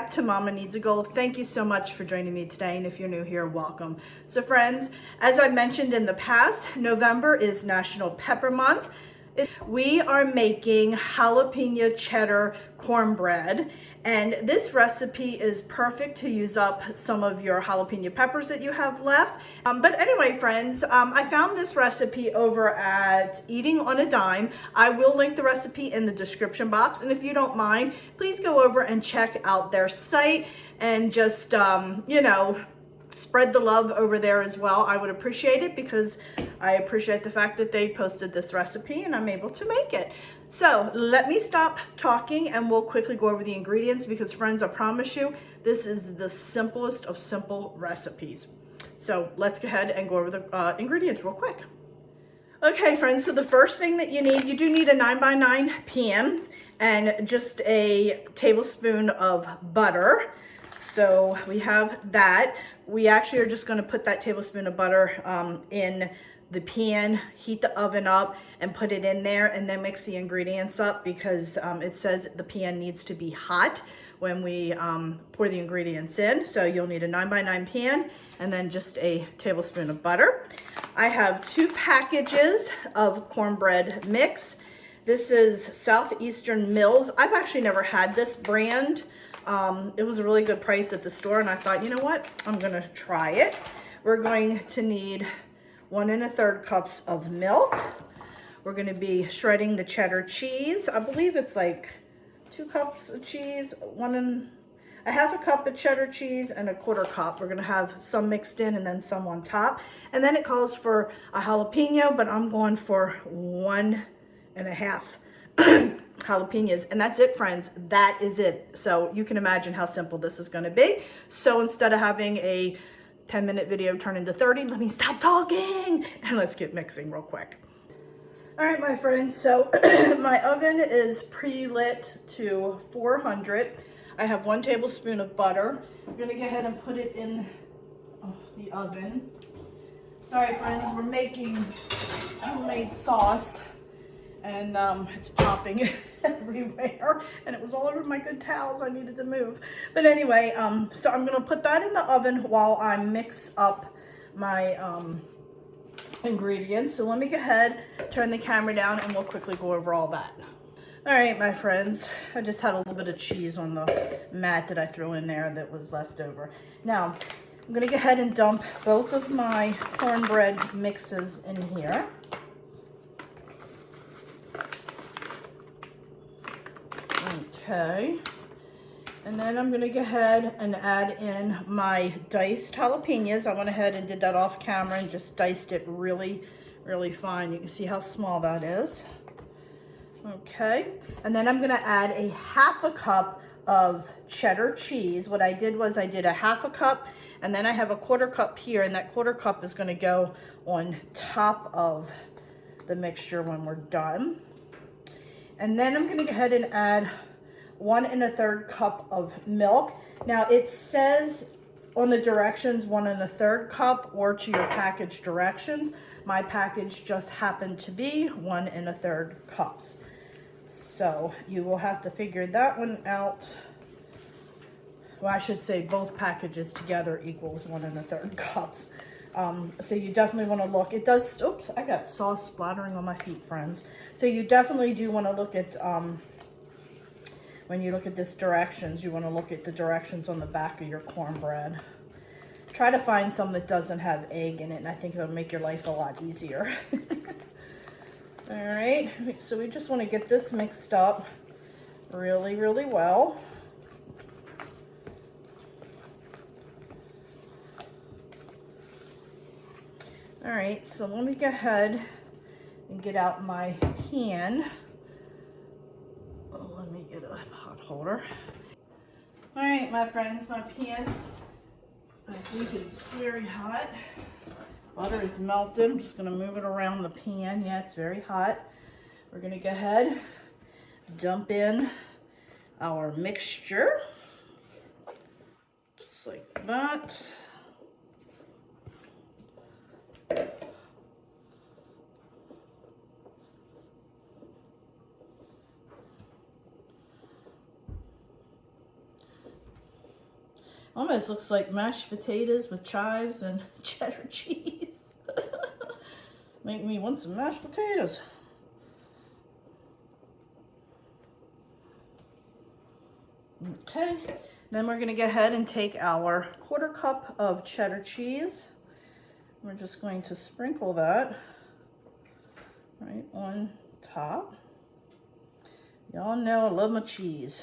back to Mama Needs a Goal. Thank you so much for joining me today, and if you're new here, welcome. So friends, as I mentioned in the past, November is National Pepper Month. We are making jalapeno cheddar cornbread, and this recipe is perfect to use up some of your jalapeno peppers that you have left. But anyway, friends, I found this recipe over at Eating on a Dime. I will link the recipe in the description box, and if you don't mind, please go over and check out their site and just, you know, spread the love over there as well. I would appreciate it because I appreciate the fact that they posted this recipe and I'm able to make it. So let me stop talking and we'll quickly go over the ingredients because friends, I promise you, this is the simplest of simple recipes. So let's go ahead and go over the ingredients real quick. Okay friends, so the first thing that you do need a 9x9 pan and just a tablespoon of butter. So we have that. We actually are just going to put that tablespoon of butter in the pan, heat the oven up and put it in there, and then mix the ingredients up because it says the pan needs to be hot when we pour the ingredients in. So you'll need a 9x9 pan and then just a tablespoon of butter. I have 2 packages of cornbread mix. This is Southeastern Mills. I've actually never had this brand. It was a really good price at the store and I thought, you know what, I'm gonna try it. We're going to need 1 1/3 cups of milk. We're gonna be shredding the cheddar cheese. I believe it's like 2 cups of cheese, 1½ cup of cheddar cheese and 1/4 cup. We're gonna have some mixed in and then some on top. And then it calls for a jalapeno, but I'm going for 1½ jalapenos, and that's it friends, that is it. So you can imagine how simple this is going to be. So instead of having a 10-minute video turn into 30, let me stop talking and let's get mixing real quick. All right my friends, so my oven is pre-lit to 400. I have 1 tablespoon of butter. I'm going to go ahead and put it in the oven. Sorry friends, we're making homemade sauce and it's popping everywhere and it was all over my good towels. I needed to move, but anyway, so I'm gonna put that in the oven while I mix up my ingredients. So let me go ahead, turn the camera down, and we'll quickly go over all that. All right my friends, I just had a little bit of cheese on the mat that I threw in there that was left over. Now I'm gonna go ahead and dump both of my cornbread mixes in here. Okay, and then I'm gonna go ahead and add in my diced jalapenos. I went ahead and did that off camera and just diced it really, really fine. You can see how small that is. Okay, and then I'm gonna add a ½ cup of cheddar cheese. What I did was I did a ½ cup, and then I have a 1/4 cup here, and that 1/4 cup is gonna go on top of the mixture when we're done. And then I'm gonna go ahead and add 1 1/3 cup of milk. Now it says on the directions 1 1/3 cup or to your package directions. My package just happened to be 1 1/3 cups. So you will have to figure that one out. Well, I should say both packages together equals 1 1/3 cups. So you definitely want to look. It does, oops, I got sauce splattering on my feet, friends. So you definitely do want to look at, when you look at this directions, you want to look at the directions on the back of your cornbread. Try to find some that doesn't have egg in it, and I think it'll make your life a lot easier. All right, so we just want to get this mixed up really, really well. All right, so let me go ahead and get out my pan. Oh, let me get a hot holder. All right, my friends, my pan, I think is very hot. Butter is melted. I'm just gonna move it around the pan. Yeah, it's very hot. We're gonna go ahead, dump in our mixture, just like that. Almost looks like mashed potatoes with chives and cheddar cheese. Make me want some mashed potatoes. Okay, then we're gonna go ahead and take our 1/4 cup of cheddar cheese. We're just going to sprinkle that right on top. Y'all know I love my cheese.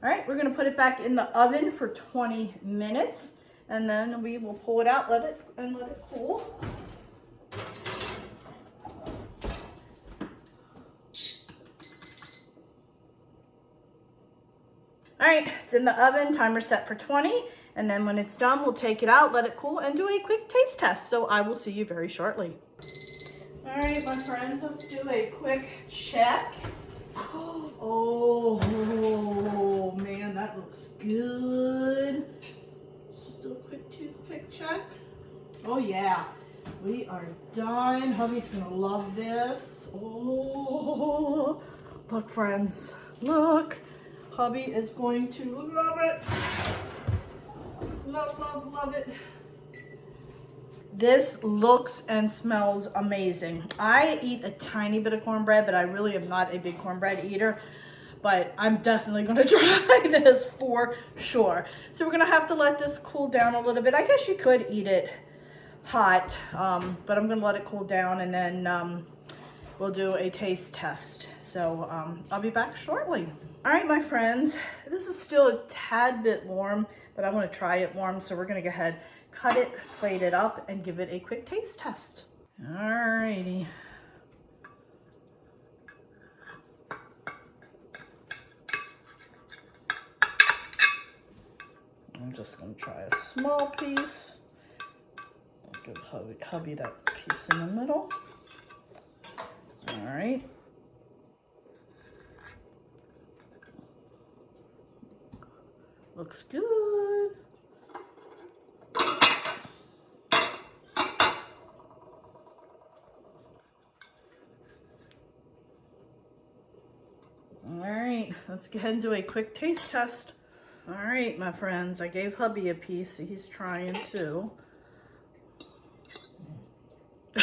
All right, we're gonna put it back in the oven for 20 minutes, and then we will pull it out, let it cool. All right, it's in the oven, timer set for 20, and then when it's done, we'll take it out, let it cool, and do a quick taste test. So I will see you very shortly. All right, my friends, let's do a quick check. Oh man, that looks good. Let's just do a quick toothpick check. Oh yeah, we are done. Hubby's gonna love this. Oh, look friends, look. Hubby is going to love it. Love, love, love it. This looks and smells amazing. I eat a tiny bit of cornbread, but I really am not a big cornbread eater. But I'm definitely gonna try this for sure. So we're gonna have to let this cool down a little bit. I guess you could eat it hot, but I'm gonna let it cool down, and then we'll do a taste test. So I'll be back shortly. All right, my friends, this is still a tad bit warm, but I want to try it warm, so we're gonna go ahead, cut it, plate it up, and give it a quick taste test. All righty. I'm just gonna try a small piece. I'll give hubby that piece in the middle. All right. Looks good. All right, let's go ahead and do a quick taste test. All right, my friends, I gave hubby a piece, so he's trying too.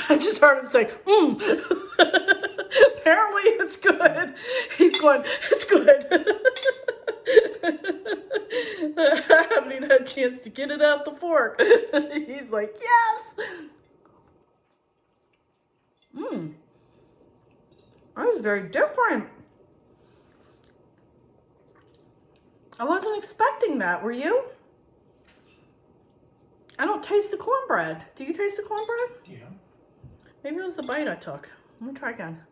I just heard him say, Apparently it's good. He's going, it's good. I haven't even had a chance to get it out the fork. He's like, yes. That was very different. I wasn't expecting that, were you? I don't taste the cornbread. Do you taste the cornbread? Yeah. Maybe it was the bite I took. Let me try again.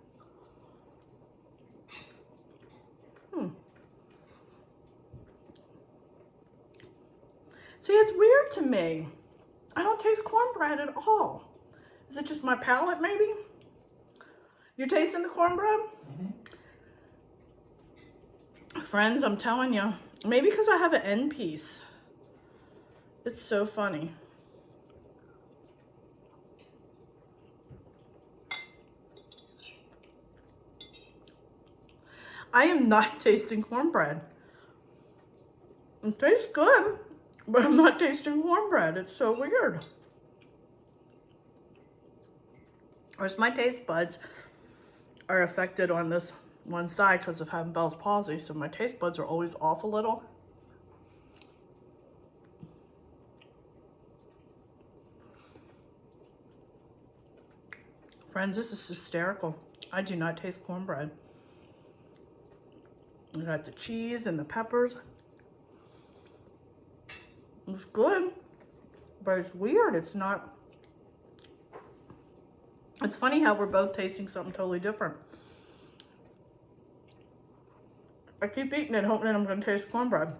See, it's weird to me. I don't taste cornbread at all. Is it just my palate, maybe? You're tasting the cornbread? Mm-hmm. Friends, I'm telling you, maybe because I have an end piece. It's so funny. I am not tasting cornbread. It tastes good, but I'm not tasting cornbread. It's so weird. Or my taste buds are affected on this one side because of having Bell's palsy, so my taste buds are always off a little. Friends, this is hysterical. I do not taste cornbread. I got the cheese and the peppers. It's good, but it's weird. It's not. It's funny how we're both tasting something totally different. I keep eating it, hoping that I'm going to taste cornbread.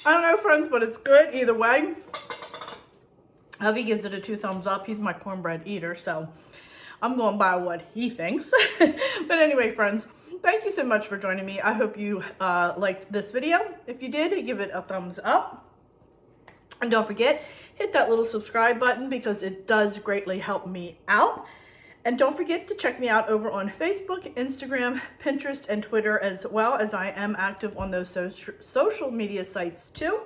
I don't know, friends, but it's good either way. Hubby gives it a 2 thumbs up. He's my cornbread eater, so I'm going by what he thinks. But anyway, friends, thank you so much for joining me. I hope you liked this video. If you did, give it a thumbs up. And don't forget, hit that little subscribe button because it does greatly help me out. And don't forget to check me out over on Facebook, Instagram, Pinterest, and Twitter, as well as I am active on those social media sites too.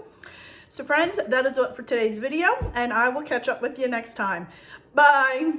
So friends, that is it for today's video, and I will catch up with you next time. Bye.